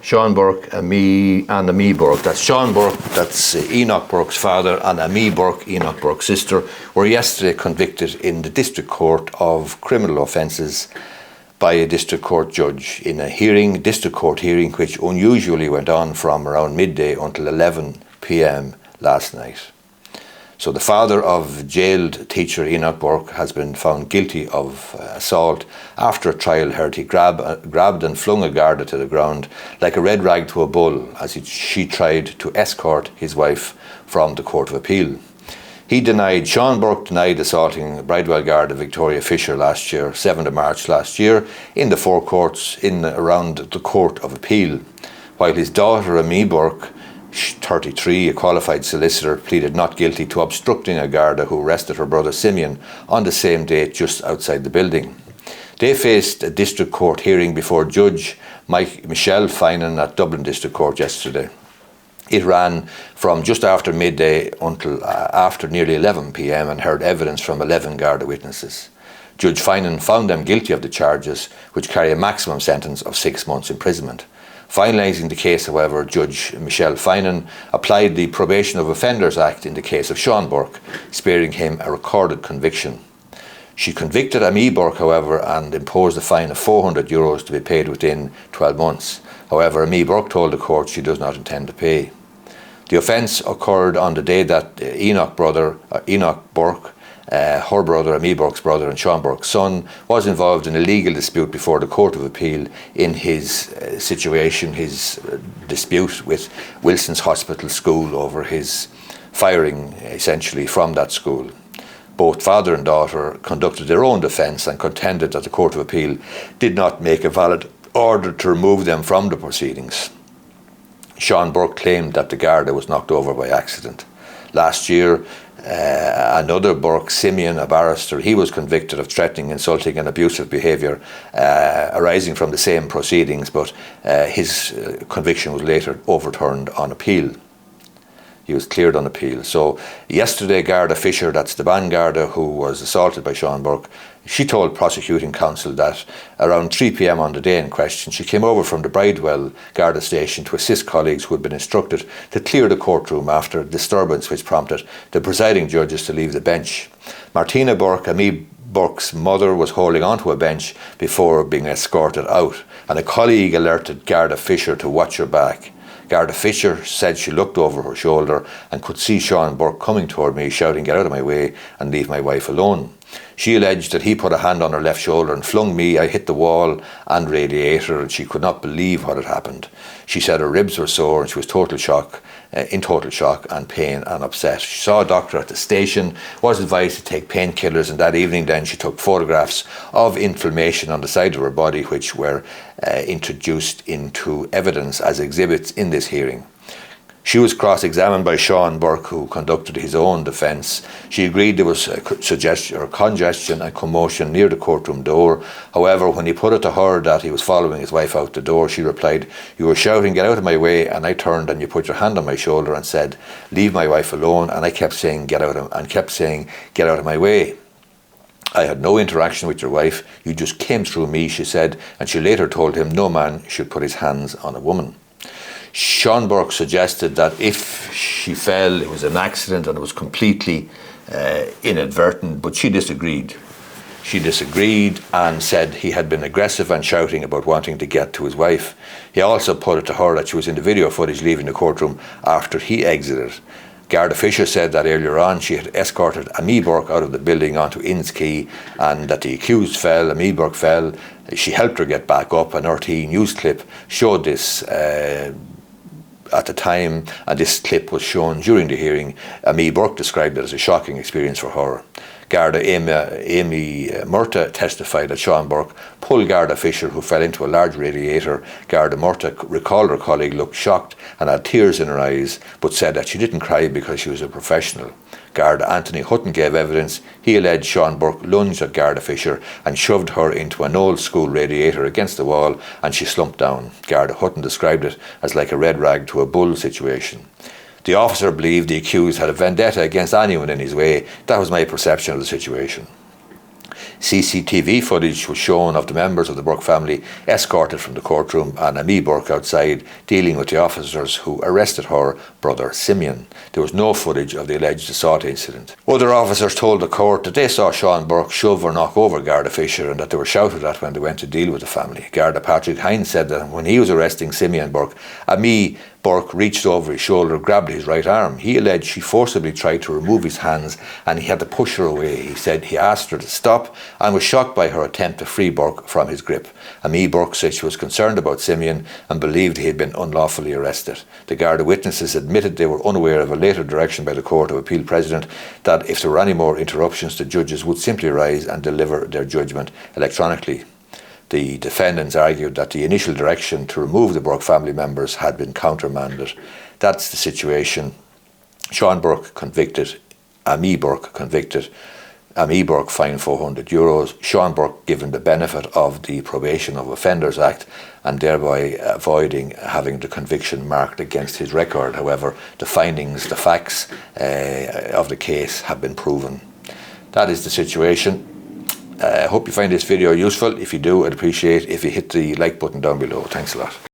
Sean Burke, Ammi Burke, that's Sean Burke, that's Enoch Burke's father, and Ammi Burke, Enoch Burke's sister, were yesterday convicted in the District Court of criminal offences by a District Court judge in a District Court hearing which unusually went on from around midday until 11 p.m. last night. So the father of jailed teacher Enoch Burke has been found guilty of assault after a trial heard he grabbed and flung a Garda to the ground like a red rag to a bull as she tried to escort his wife from the Court of Appeal. Sean Burke denied assaulting Bridewell Garda Victoria Fisher last year, 7th of March last year, in the four courts around the Court of Appeal, while his daughter Ammi Burke, 33, a qualified solicitor, pleaded not guilty to obstructing a Garda who arrested her brother Simeon on the same date just outside the building. They faced a District Court hearing before Judge Michelle Finan at Dublin District Court yesterday. It ran from just after midday until after nearly 11 p.m. and heard evidence from 11 Garda witnesses. Judge Finan found them guilty of the charges, which carry a maximum sentence of 6 months imprisonment. Finalising the case, however, Judge Michelle Finan applied the Probation of Offenders Act in the case of Sean Burke, sparing him a recorded conviction. She convicted Ammi Burke, however, and imposed a fine of €400 to be paid within 12 months. However, Ammi Burke told the court she does not intend to pay. The offence occurred on the day that Enoch Burke, her brother, Ammi Burke's brother, and Sean Burke's son, was involved in a legal dispute before the Court of Appeal in his dispute with Wilson's Hospital School over his firing, essentially, from that school. Both father and daughter conducted their own defence and contended that the Court of Appeal did not make a valid order to remove them from the proceedings. Sean Burke claimed that the Garda was knocked over by accident. Last year, another Burke, Simeon, a barrister, he was convicted of threatening, insulting and abusive behaviour arising from the same proceedings, but his conviction was later overturned on appeal. He was cleared on appeal. So yesterday, Garda Fisher, that's the band Garda who was assaulted by Sean Burke, she told prosecuting counsel that around 3 p.m. on the day in question, she came over from the Bridewell Garda station to assist colleagues who had been instructed to clear the courtroom after a disturbance which prompted the presiding judges to leave the bench. Martina Burke, Ammi Burke's mother, was holding onto a bench before being escorted out, and a colleague alerted Garda Fisher to watch her back. Garda Fisher said she looked over her shoulder and could see Sean Burke coming toward me, shouting, "Get out of my way and leave my wife alone." She alleged that he put a hand on her left shoulder and flung me. I hit the wall and radiator, and she could not believe what had happened. She said her ribs were sore and she was in total shock and pain and upset. She saw a doctor at the station, was advised to take painkillers, and that evening then she took photographs of inflammation on the side of her body, which were introduced into evidence as exhibits in this hearing. She was cross-examined by Sean Burke, who conducted his own defence. She agreed there was congestion and commotion near the courtroom door. However, when he put it to her that he was following his wife out the door, she replied, "You were shouting, 'Get out of my way,' and I turned and you put your hand on my shoulder and said, 'Leave my wife alone,' and I kept saying, 'Get out of my way.' I had no interaction with your wife. You just came through me," she said, and she later told him no man should put his hands on a woman. Sean Burke suggested that if she fell, it was an accident and it was completely inadvertent, but she disagreed. She disagreed and said he had been aggressive and shouting about wanting to get to his wife. He also put it to her that she was in the video footage leaving the courtroom after he exited. Garda Fisher said that earlier on she had escorted Ammi Burke out of the building onto Inns Quay, and that the accused fell, Ammi Burke fell. She helped her get back up. An RTÉ news clip showed this at the time, and this clip was shown during the hearing. Ammi Burke described it as a shocking experience for her. Garda Ammi Burke testified that Sean Burke pulled Garda Fisher, who fell into a large radiator. Garda Burke recalled her colleague looked shocked and had tears in her eyes, but said that she didn't cry because she was a professional. Garda Anthony Hutton gave evidence. He alleged Sean Burke lunged at Garda Fisher and shoved her into an old school radiator against the wall, and she slumped down. Garda Hutton described it as like a red rag to a bull situation. The officer believed the accused had a vendetta against anyone in his way. That was my perception of the situation. CCTV footage was shown of the members of the Burke family escorted from the courtroom and Ammi Burke outside dealing with the officers who arrested her brother Simeon. There was no footage of the alleged assault incident. Other officers told the court that they saw Sean Burke shove or knock over Garda Fisher and that they were shouted at when they went to deal with the family. Garda Patrick Hines said that when he was arresting Simeon Burke, Ammi Burke reached over his shoulder, grabbed his right arm. He alleged she forcibly tried to remove his hands and he had to push her away. He said he asked her to stop and was shocked by her attempt to free Burke from his grip. Ammi Burke said she was concerned about Simeon and believed he had been unlawfully arrested. The Garda witnesses admitted they were unaware of a later direction by the Court of Appeal President that if there were any more interruptions, the judges would simply rise and deliver their judgment electronically. The defendants argued that the initial direction to remove the Burke family members had been countermanded. That's the situation. Sean Burke convicted, Ammi Burke convicted, Ammi Burke fined €400, Sean Burke given the benefit of the Probation of Offenders Act and thereby avoiding having the conviction marked against his record. However, the findings, the facts of the case have been proven. That is the situation. I hope you find this video useful. If you do, I'd appreciate if you hit the like button down below. Thanks a lot.